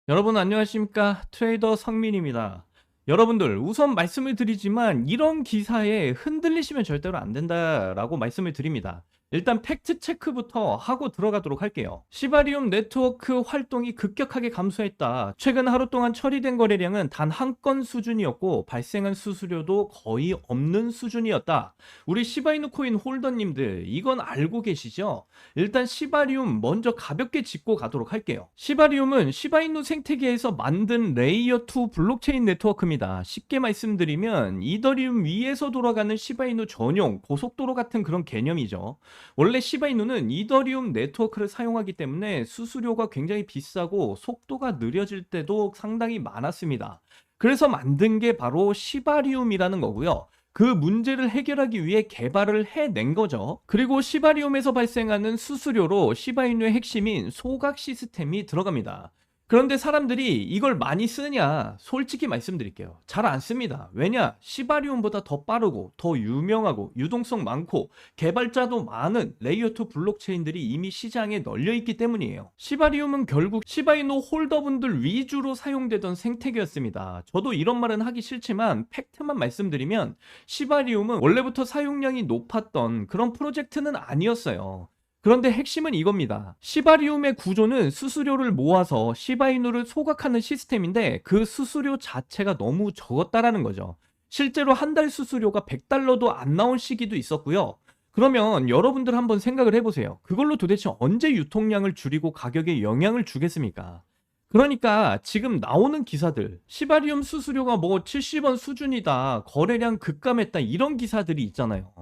여러분 안녕하십니까? 트레이더 성민입니다. 여러분들 우선 말씀을 드리지만 이런 기사에 흔들리시면 절대로 안 된다라고 말씀을 드립니다. 일단 팩트 체크부터 하고 들어가도록 할게요. 시바리움 네트워크 활동이 급격하게 감소했다. 최근 하루 동안 처리된 거래량은 단 한 건 수준이었고 발생한 수수료도 거의 없는 수준이었다. 우리 시바이누 코인 홀더님들 이건 알고 계시죠? 일단 시바리움 먼저 가볍게 짚고 가도록 할게요. 시바리움은 시바이누 생태계에서 만든 레이어 2 블록체인 네트워크입니다. 쉽게 말씀드리면 이더리움 위에서 돌아가는 시바이누 전용 고속도로 같은 그런 개념이죠. 원래 시바이누는 이더리움 네트워크를 사용하기 때문에 수수료가 굉장히 비싸고 속도가 느려질 때도 상당히 많았습니다. 그래서 만든 게 바로 시바리움이라는 거고요. 그 문제를 해결하기 위해 개발을 해낸 거죠. 그리고 시바리움에서 발생하는 수수료로 시바이누의 핵심인 소각 시스템이 들어갑니다. 그런데 사람들이 이걸 많이 쓰냐? 솔직히 말씀드릴게요. 잘 안 씁니다. 왜냐? 시바리움보다 더 빠르고 더 유명하고 유동성 많고 개발자도 많은 레이어2 블록체인들이 이미 시장에 널려 있기 때문이에요. 시바리움은 결국 시바이노 홀더분들 위주로 사용되던 생태계였습니다. 저도 이런 말은 하기 싫지만 팩트만 말씀드리면 시바리움은 원래부터 사용량이 높았던 그런 프로젝트는 아니었어요. 그런데 핵심은 이겁니다. 시바리움의 구조는 수수료를 모아서 시바이누를 소각하는 시스템인데 그 수수료 자체가 너무 적었다라는 거죠. 실제로 한 달 수수료가 100달러도 안 나온 시기도 있었고요. 그러면 여러분들 한번 생각을 해보세요. 그걸로 도대체 언제 유통량을 줄이고 가격에 영향을 주겠습니까? 그러니까 지금 나오는 기사들, 시바리움 수수료가 뭐 70원 수준이다, 거래량 급감했다, 이런 기사들이 있잖아요.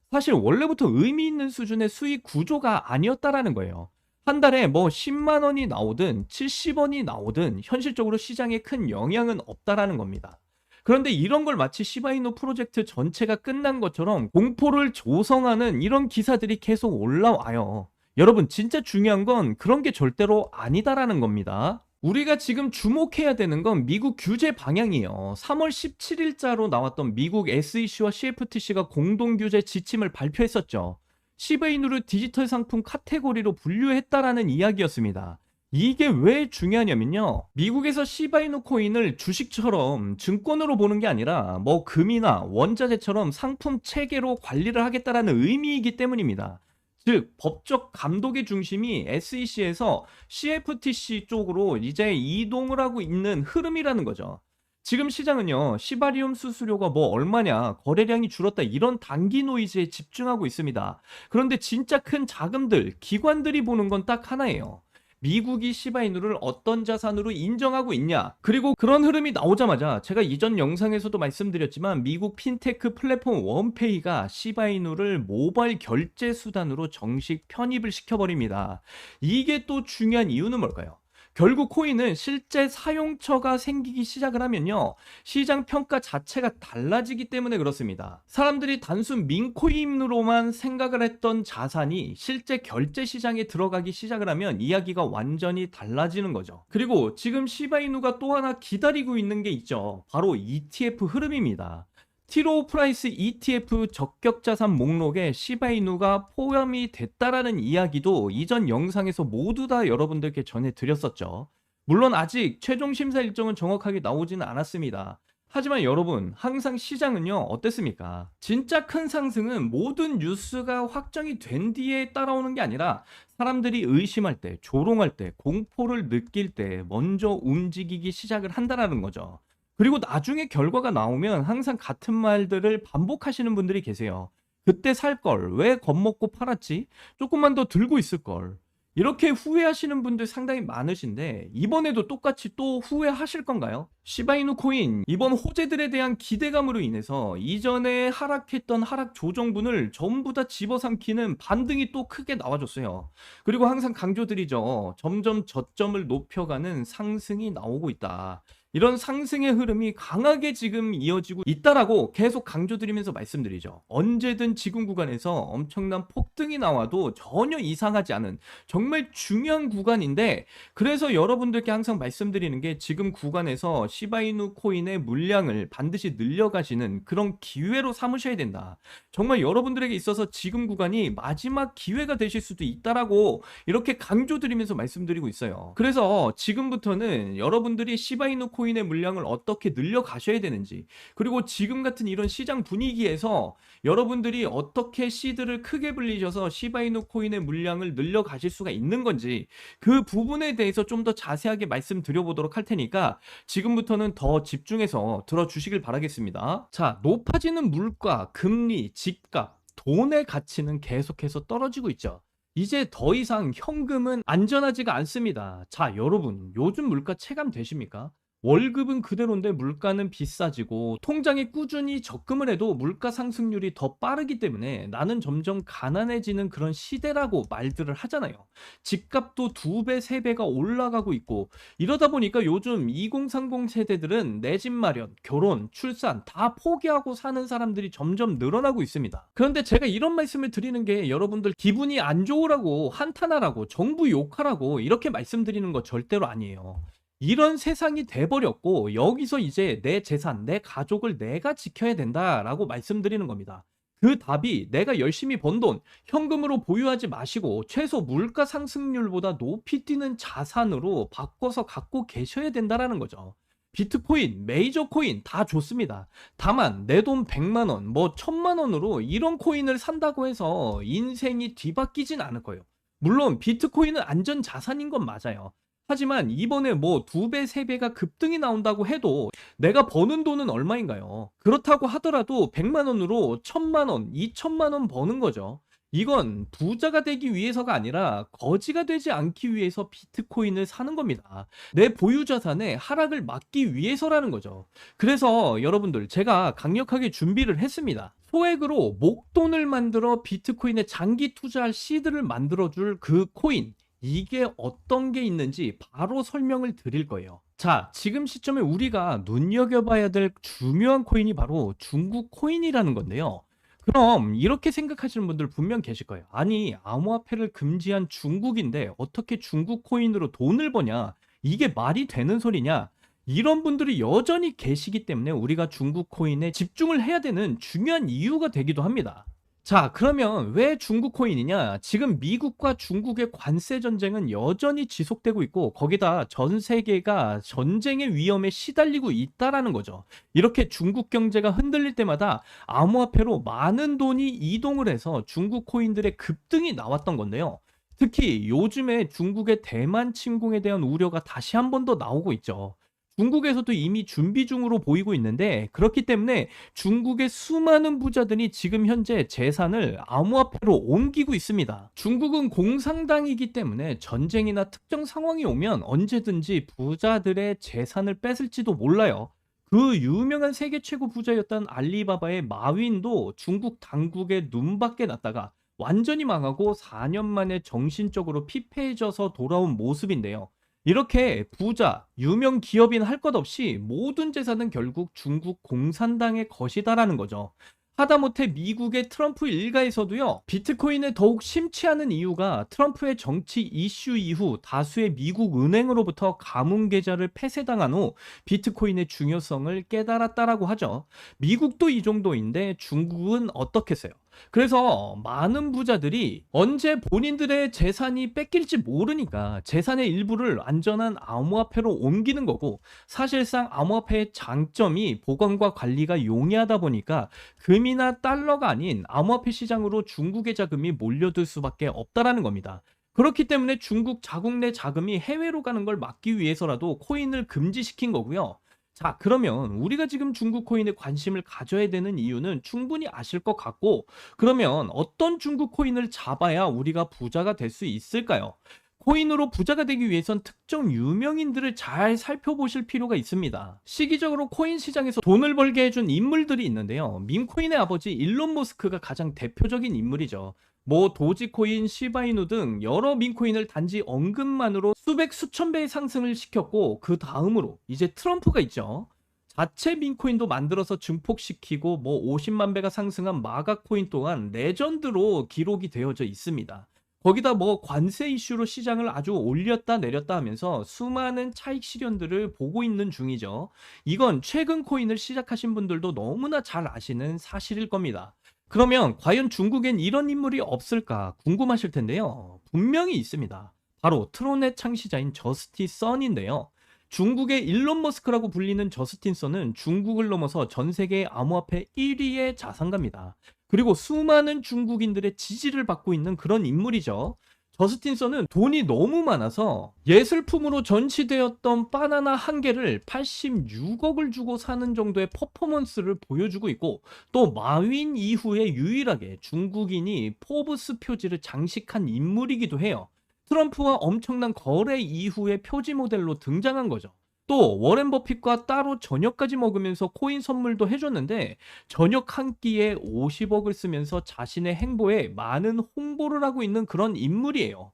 사실 원래부터 의미 있는 수준의 수익 구조가 아니었다라는 거예요. 한 달에 뭐 10만 원이 나오든 70원이 나오든 현실적으로 시장에 큰 영향은 없다라는 겁니다. 그런데 이런 걸 마치 시바이누 프로젝트 전체가 끝난 것처럼 공포를 조성하는 이런 기사들이 계속 올라와요. 여러분, 진짜 중요한 건 그런 게 절대로 아니다라는 겁니다. 우리가 지금 주목해야 되는 건 미국 규제 방향이에요. 3월 17일자로 나왔던 미국 SEC와 CFTC가 공동 규제 지침을 발표했었죠. 시베이누를 디지털 상품 카테고리로 분류했다라는 이야기였습니다. 이게 왜 중요하냐면요. 미국에서 시바이누 코인을 주식처럼 증권으로 보는 게 아니라 뭐 금이나 원자재처럼 상품 체계로 관리를 하겠다라는 의미이기 때문입니다. 즉 법적 감독의 중심이 SEC에서 CFTC 쪽으로 이제 이동을 하고 있는 흐름이라는 거죠. 지금 시장은요, 시바리움 수수료가 뭐 얼마냐, 거래량이 줄었다, 이런 단기 노이즈에 집중하고 있습니다. 그런데 진짜 큰 자금들, 기관들이 보는 건 딱 하나예요. 미국이 시바이누를 어떤 자산으로 인정하고 있냐. 그리고 그런 흐름이 나오자마자 제가 이전 영상에서도 말씀드렸지만 미국 핀테크 플랫폼 원페이가 시바이누를 모바일 결제 수단으로 정식 편입을 시켜버립니다. 이게 또 중요한 이유는 뭘까요? 결국 코인은 실제 사용처가 생기기 시작을 하면요, 시장 평가 자체가 달라지기 때문에 그렇습니다. 사람들이 단순 민코인으로만 생각을 했던 자산이 실제 결제 시장에 들어가기 시작을 하면 이야기가 완전히 달라지는 거죠. 그리고 지금 시바이누가 또 하나 기다리고 있는 게 있죠. 바로 ETF 흐름입니다. 티로 프라이스 ETF 적격 자산 목록에 시바이누가 포함이 됐다라는 이야기도 이전 영상에서 모두 다 여러분들께 전해드렸었죠. 물론 아직 최종 심사 일정은 정확하게 나오지는 않았습니다. 하지만 여러분, 항상 시장은요, 어땠습니까? 진짜 큰 상승은 모든 뉴스가 확정이 된 뒤에 따라오는 게 아니라 사람들이 의심할 때, 조롱할 때, 공포를 느낄 때 먼저 움직이기 시작을 한다는 거죠. 그리고 나중에 결과가 나오면 항상 같은 말들을 반복하시는 분들이 계세요. 그때 살 걸, 왜 겁먹고 팔았지? 조금만 더 들고 있을 걸. 이렇게 후회하시는 분들 상당히 많으신데 이번에도 똑같이 또 후회하실 건가요? 시바이누 코인 이번 호재들에 대한 기대감으로 인해서 이전에 하락했던 하락 조정분을 전부 다 집어삼키는 반등이 또 크게 나와줬어요. 그리고 항상 강조드리죠. 점점 저점을 높여가는 상승이 나오고 있다. 이런 상승의 흐름이 강하게 지금 이어지고 있다라고 계속 강조드리면서 말씀드리죠. 언제든 지금 구간에서 엄청난 폭등이 나와도 전혀 이상하지 않은 정말 중요한 구간인데, 그래서 여러분들께 항상 말씀드리는 게 지금 구간에서 시바이누 코인의 물량을 반드시 늘려가시는 그런 기회로 삼으셔야 된다. 정말 여러분들에게 있어서 지금 구간이 마지막 기회가 되실 수도 있다라고 이렇게 강조드리면서 말씀드리고 있어요. 그래서 지금부터는 여러분들이 시바이누 코인의 물량을 어떻게 늘려 가셔야 되는지, 그리고 지금 같은 이런 시장 분위기에서 여러분들이 어떻게 시드를 크게 불리셔서 시바이누 코인의 물량을 늘려 가실 수가 있는 건지, 그 부분에 대해서 좀 더 자세하게 말씀드려 보도록 할 테니까 지금부터는 더 집중해서 들어주시길 바라겠습니다. 자, 높아지는 물가, 금리, 집값, 돈의 가치는 계속해서 떨어지고 있죠. 이제 더 이상 현금은 안전하지가 않습니다. 자, 여러분, 요즘 물가 체감 되십니까? 월급은 그대로인데 물가는 비싸지고, 통장에 꾸준히 적금을 해도 물가 상승률이 더 빠르기 때문에 나는 점점 가난해지는 그런 시대라고 말들을 하잖아요. 집값도 2배, 3배가 올라가고 있고, 이러다 보니까 요즘 2030 세대들은 내 집 마련, 결혼, 출산 다 포기하고 사는 사람들이 점점 늘어나고 있습니다. 그런데 제가 이런 말씀을 드리는 게 여러분들 기분이 안 좋으라고, 한탄하라고, 정부 욕하라고 이렇게 말씀드리는 거 절대로 아니에요. 이런 세상이 돼버렸고, 여기서 이제 내 재산, 내 가족을 내가 지켜야 된다라고 말씀드리는 겁니다. 그 답이 내가 열심히 번 돈, 현금으로 보유하지 마시고 최소 물가 상승률보다 높이 뛰는 자산으로 바꿔서 갖고 계셔야 된다라는 거죠. 비트코인, 메이저 코인 다 좋습니다. 다만 내 돈 100만 원, 뭐 1000만 원으로 이런 코인을 산다고 해서 인생이 뒤바뀌진 않을 거예요. 물론 비트코인은 안전 자산인 건 맞아요. 하지만 이번에 뭐 2배, 3배가 급등이 나온다고 해도 내가 버는 돈은 얼마인가요? 그렇다고 하더라도 100만 원으로 1000만 원, 2000만 원 버는 거죠. 이건 부자가 되기 위해서가 아니라 거지가 되지 않기 위해서 비트코인을 사는 겁니다. 내 보유 자산의 하락을 막기 위해서라는 거죠. 그래서 여러분들, 제가 강력하게 준비를 했습니다. 소액으로 목돈을 만들어 비트코인에 장기 투자할 시드를 만들어줄 그 코인, 이게 어떤 게 있는지 바로 설명을 드릴 거예요. 자, 지금 시점에 우리가 눈여겨봐야 될 중요한 코인이 바로 중국 코인이라는 건데요. 그럼 이렇게 생각하시는 분들 분명 계실 거예요. 아니, 암호화폐를 금지한 중국인데 어떻게 중국 코인으로 돈을 버냐? 이게 말이 되는 소리냐? 이런 분들이 여전히 계시기 때문에 우리가 중국 코인에 집중을 해야 되는 중요한 이유가 되기도 합니다. 자, 그러면 왜 중국 코인이냐? 지금 미국과 중국의 관세 전쟁은 여전히 지속되고 있고, 거기다 전 세계가 전쟁의 위험에 시달리고 있다라는 거죠. 이렇게 중국 경제가 흔들릴 때마다 암호화폐로 많은 돈이 이동을 해서 중국 코인들의 급등이 나왔던 건데요. 특히 요즘에 중국의 대만 침공에 대한 우려가 다시 한 번 더 나오고 있죠. 중국에서도 이미 준비 중으로 보이고 있는데, 그렇기 때문에 중국의 수많은 부자들이 지금 현재 재산을 암호화폐로 옮기고 있습니다. 중국은 공산당이기 때문에 전쟁이나 특정 상황이 오면 언제든지 부자들의 재산을 뺏을지도 몰라요. 그 유명한 세계 최고 부자였던 알리바바의 마윈도 중국 당국의 눈밖에 났다가 완전히 망하고 4년 만에 정신적으로 피폐해져서 돌아온 모습인데요. 이렇게 부자, 유명 기업인 할 것 없이 모든 재산은 결국 중국 공산당의 것이다라는 거죠. 하다못해 미국의 트럼프 일가에서도요, 비트코인에 더욱 심취하는 이유가 트럼프의 정치 이슈 이후 다수의 미국 은행으로부터 가문 계좌를 폐쇄당한 후 비트코인의 중요성을 깨달았다라고 하죠. 미국도 이 정도인데 중국은 어떻겠어요? 그래서 많은 부자들이 언제 본인들의 재산이 뺏길지 모르니까 재산의 일부를 안전한 암호화폐로 옮기는 거고, 사실상 암호화폐의 장점이 보관과 관리가 용이하다 보니까 금이나 달러가 아닌 암호화폐 시장으로 중국의 자금이 몰려들 수밖에 없다라는 겁니다. 그렇기 때문에 중국 자국 내 자금이 해외로 가는 걸 막기 위해서라도 코인을 금지시킨 거고요. 자, 그러면 우리가 지금 중국 코인에 관심을 가져야 되는 이유는 충분히 아실 것 같고, 그러면 어떤 중국 코인을 잡아야 우리가 부자가 될 수 있을까요? 코인으로 부자가 되기 위해선 특정 유명인들을 잘 살펴보실 필요가 있습니다. 시기적으로 코인 시장에서 돈을 벌게 해준 인물들이 있는데요. 밈코인의 아버지 일론 머스크가 가장 대표적인 인물이죠. 뭐 도지코인, 시바이누 등 여러 민코인을 단지 언급만으로 수백 수천 배의 상승을 시켰고, 그 다음으로 이제 트럼프가 있죠. 자체 민코인도 만들어서 증폭시키고 뭐 50만 배가 상승한 마가코인 또한 레전드로 기록이 되어져 있습니다. 거기다 뭐 관세 이슈로 시장을 아주 올렸다 내렸다 하면서 수많은 차익 실현들을 보고 있는 중이죠. 이건 최근 코인을 시작하신 분들도 너무나 잘 아시는 사실일 겁니다. 그러면 과연 중국엔 이런 인물이 없을까 궁금하실 텐데요. 분명히 있습니다. 바로 트론의 창시자인 저스티 선인데요. 중국의 일론 머스크라고 불리는 저스틴 선은 중국을 넘어서 전 세계 암호화폐 1위의 자산가입니다. 그리고 수많은 중국인들의 지지를 받고 있는 그런 인물이죠. 저스틴 선은 돈이 너무 많아서 예술품으로 전시되었던 바나나 한 개를 86억을 주고 사는 정도의 퍼포먼스를 보여주고 있고, 또 마윈 이후에 유일하게 중국인이 포브스 표지를 장식한 인물이기도 해요. 트럼프와 엄청난 거래 이후에 표지 모델로 등장한 거죠. 또 워렌 버핏과 따로 저녁까지 먹으면서 코인 선물도 해줬는데, 저녁 한 끼에 50억을 쓰면서 자신의 행보에 많은 홍보를 하고 있는 그런 인물이에요.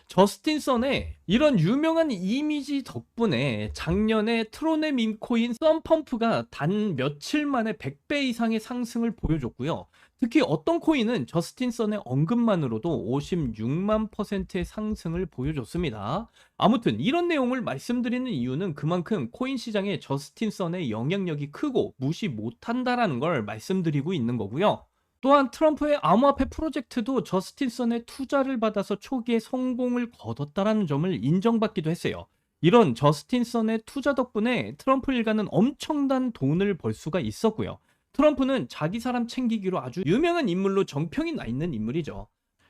저스틴 선의 이런 유명한 이미지 덕분에 작년에 트론의 밈코인 썬펌프가 단 며칠 만에 100배 이상의 상승을 보여줬고요. 특히 어떤 코인은 저스틴 선의 언급만으로도 56만 %의 상승을 보여줬습니다. 아무튼 이런 내용을 말씀드리는 이유는 그만큼 코인 시장에 저스틴 선의 영향력이 크고 무시 못한다라는 걸 말씀드리고 있는 거고요. 또한 트럼프의 암호화폐 프로젝트도 저스틴 선의 투자를 받아서 초기에 성공을 거뒀다라는 점을 인정받기도 했어요. 이런 저스틴 선의 투자 덕분에 트럼프 일가는 엄청난 돈을 벌 수가 있었고요. 트럼프는 자기 사람 챙기기로 아주 유명한 인물로 정평이 나 있는 인물이죠.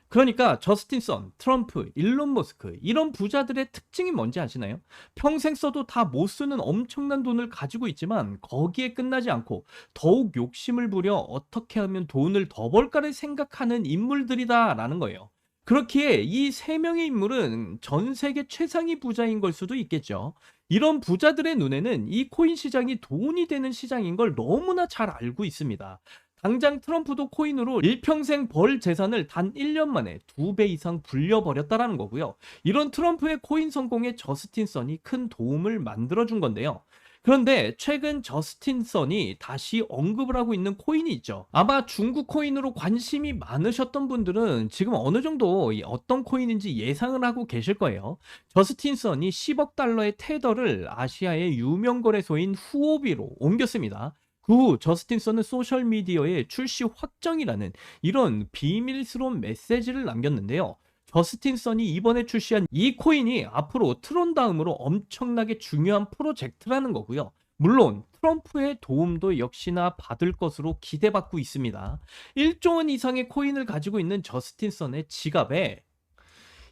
그러니까 저스틴 선, 트럼프, 일론 머스크 이런 부자들의 특징이 뭔지 아시나요? 평생 써도 다 못 쓰는 엄청난 돈을 가지고 있지만 거기에 끝나지 않고 더욱 욕심을 부려 어떻게 하면 돈을 더 벌까를 생각하는 인물들이다라는 거예요. 그렇기에 이 세 명의 인물은 전 세계 최상위 부자인 걸 수도 있겠죠. 이런 부자들의 눈에는 이 코인 시장이 돈이 되는 시장인 걸 너무나 잘 알고 있습니다. 당장 트럼프도 코인으로 일평생 벌 재산을 단 1년 만에 2배 이상 불려버렸다라는 거고요. 이런 트럼프의 코인 성공에 저스틴 선이 큰 도움을 만들어준 건데요. 그런데 최근 저스틴 선이 다시 언급을 하고 있는 코인이 있죠. 아마 중국 코인으로 관심이 많으셨던 분들은 지금 어느 정도 어떤 코인인지 예상을 하고 계실 거예요. 저스틴 선이 10억 달러의 테더를 아시아의 유명 거래소인 후오비로 옮겼습니다. 그 후 저스틴 선은 소셜미디어에 출시 확정이라는 이런 비밀스러운 메시지를 남겼는데요. 저스틴 선이 이번에 출시한 이 코인이 앞으로 트론 다음으로 엄청나게 중요한 프로젝트라는 거고요. 물론 트럼프의 도움도 역시나 받을 것으로 기대받고 있습니다. 1조 원 이상의 코인을 가지고 있는 저스틴 선의 지갑에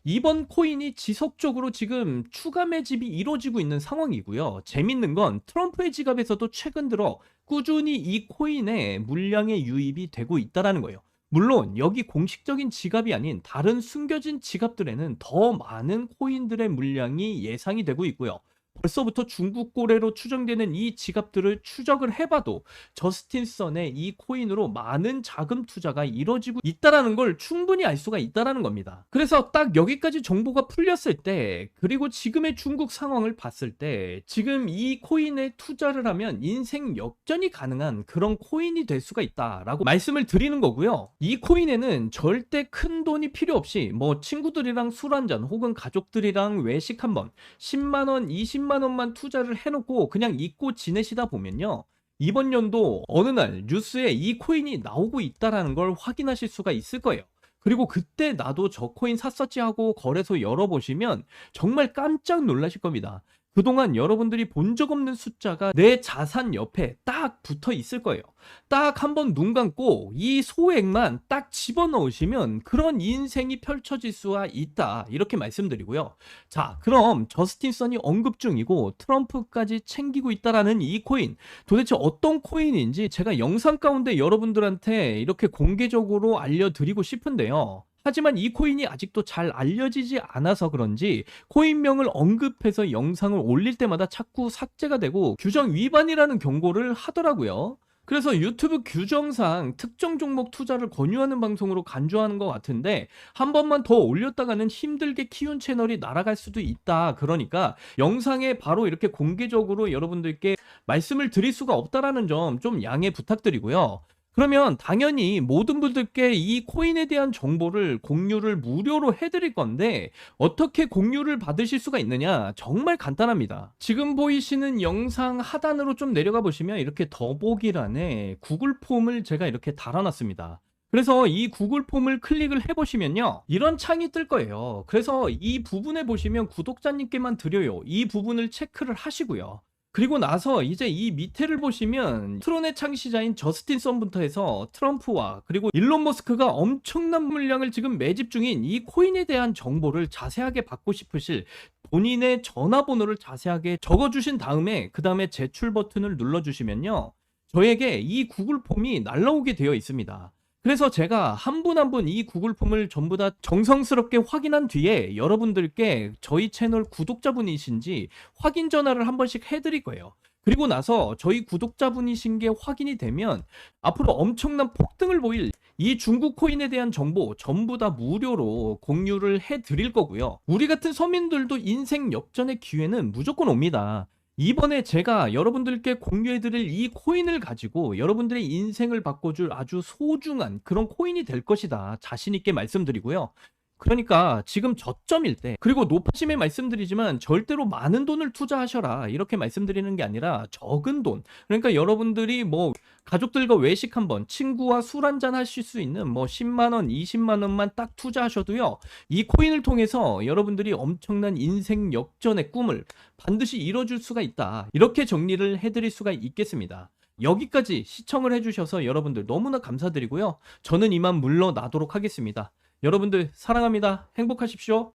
이번 코인이 지속적으로 지금 추가 매집이 이루어지고 있는 상황이고요. 재밌는 건 트럼프의 지갑에서도 최근 들어 꾸준히 이 코인의 물량의 유입이 되고 있다는 거예요. 물론 여기 공식적인 지갑이 아닌 다른 숨겨진 지갑들에는 더 많은 코인들의 물량이 예상이 되고 있고요. 벌써부터 중국 거래로 추정되는 이 지갑들을 추적을 해봐도 저스틴 선의 이 코인으로 많은 자금 투자가 이루어지고 있다는 걸 충분히 알 수가 있다는 겁니다. 그래서 딱 여기까지 정보가 풀렸을 때, 그리고 지금의 중국 상황을 봤을 때 지금 이 코인에 투자를 하면 인생 역전이 가능한 그런 코인이 될 수가 있다라고 말씀을 드리는 거고요. 이 코인에는 절대 큰 돈이 필요 없이 뭐 친구들이랑 술 한잔 혹은 가족들이랑 외식 한번 10만원, 20만원만 투자를 해놓고 그냥 잊고 지내시다 보면요, 이번 연도 어느 날 뉴스에 이 코인이 나오고 있다는 걸 확인하실 수가 있을 거예요. 그리고 그때 나도 저 코인 샀었지 하고 거래소 열어보시면 정말 깜짝 놀라실 겁니다. 그동안 여러분들이 본 적 없는 숫자가 내 자산 옆에 딱 붙어 있을 거예요. 딱 한번 눈 감고 이 소액만 딱 집어넣으시면 그런 인생이 펼쳐질 수가 있다, 이렇게 말씀드리고요. 자, 그럼 저스틴 선이 언급 중이고 트럼프까지 챙기고 있다라는 이 코인, 도대체 어떤 코인인지 제가 영상 가운데 여러분들한테 이렇게 공개적으로 알려드리고 싶은데요. 하지만 이 코인이 아직도 잘 알려지지 않아서 그런지 코인명을 언급해서 영상을 올릴 때마다 자꾸 삭제가 되고 규정 위반이라는 경고를 하더라고요. 그래서 유튜브 규정상 특정 종목 투자를 권유하는 방송으로 간주하는 것 같은데 한 번만 더 올렸다가는 힘들게 키운 채널이 날아갈 수도 있다. 그러니까 영상에 바로 이렇게 공개적으로 여러분들께 말씀을 드릴 수가 없다라는 점 좀 양해 부탁드리고요. 그러면 당연히 모든 분들께 이 코인에 대한 정보를 공유를 무료로 해드릴 건데 어떻게 공유를 받으실 수가 있느냐? 정말 간단합니다. 지금 보이시는 영상 하단으로 좀 내려가 보시면 이렇게 더보기란에 구글 폼을 제가 이렇게 달아놨습니다. 그래서 이 구글 폼을 클릭을 해보시면요. 이런 창이 뜰 거예요. 그래서 이 부분에 보시면 구독자님께만 드려요. 이 부분을 체크를 하시고요. 그리고 나서 이제 이 밑에를 보시면 트론의 창시자인 저스틴 썬부터 해서 트럼프와 그리고 일론 머스크가 엄청난 물량을 지금 매집 중인 이 코인에 대한 정보를 자세하게 받고 싶으실 본인의 전화번호를 자세하게 적어주신 다음에 그 다음에 제출 버튼을 눌러주시면요. 저에게 이 구글 폼이 날라오게 되어 있습니다. 그래서 제가 한 분 한 분 이 구글 폼을 전부 다 정성스럽게 확인한 뒤에 여러분들께 저희 채널 구독자분이신지 확인 전화를 한 번씩 해드릴 거예요. 그리고 나서 저희 구독자분이신 게 확인이 되면 앞으로 엄청난 폭등을 보일 이 중국 코인에 대한 정보 전부 다 무료로 공유를 해드릴 거고요. 우리 같은 서민들도 인생 역전의 기회는 무조건 옵니다. 이번에 제가 여러분들께 공유해드릴 이 코인을 가지고 여러분들의 인생을 바꿔줄 아주 소중한 그런 코인이 될 것이다. 자신있게 말씀드리고요. 그러니까 지금 저점일 때, 그리고 높아짐에 말씀드리지만 절대로 많은 돈을 투자하셔라. 이렇게 말씀드리는 게 아니라 적은 돈. 그러니까 여러분들이 뭐 가족들과 외식 한번, 친구와 술 한잔 하실 수 있는 뭐 10만 원, 20만 원만 딱 투자하셔도요. 이 코인을 통해서 여러분들이 엄청난 인생 역전의 꿈을 반드시 이뤄줄 수가 있다. 이렇게 정리를 해드릴 수가 있겠습니다. 여기까지 시청을 해주셔서 여러분들 너무나 감사드리고요. 저는 이만 물러나도록 하겠습니다. 여러분들 사랑합니다. 행복하십시오.